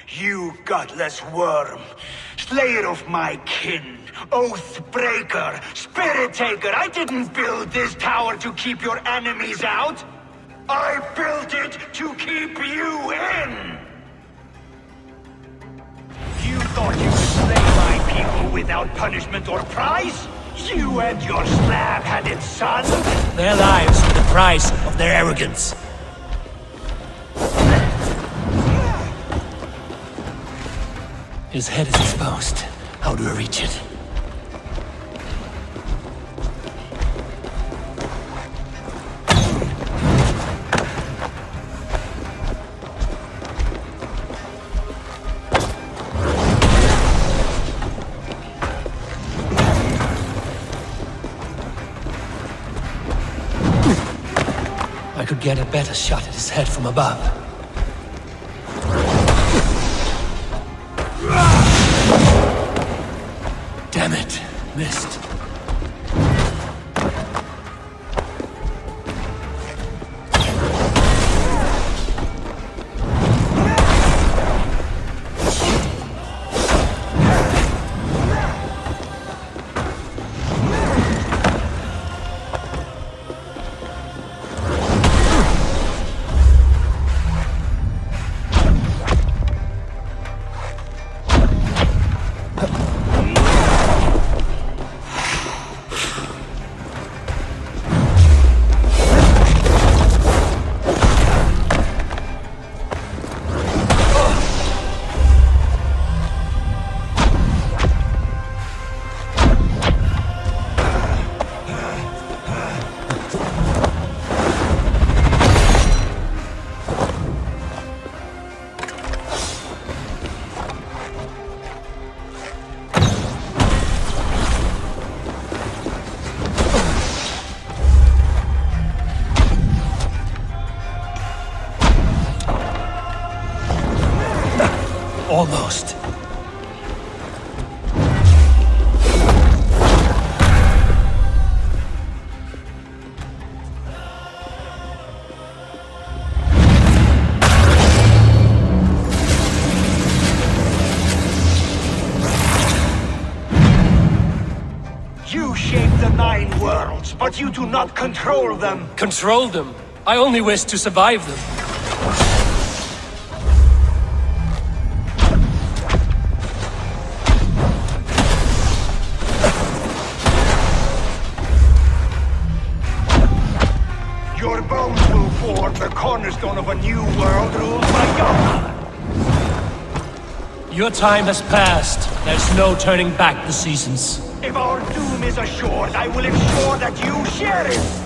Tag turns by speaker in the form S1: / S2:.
S1: You godless worm, slayer of my kin, oath breaker, spirit taker, I didn't build this tower to keep your enemies out. I built it to keep you in! You thought you could slay my people without punishment or prize? You and your slab-handed son?
S2: Their lives are the price of their arrogance. His head is exposed. How do I reach it? I could get a better shot at his head from above. Damn it, missed. Almost.
S1: You shape the 9 worlds, but you do not control them.
S2: Control them? I only wish to survive them.
S1: Your bones will form the cornerstone of a new world ruled by God.
S2: Your time has passed. There's no turning back the seasons.
S1: If our doom is assured, I will ensure that you share it.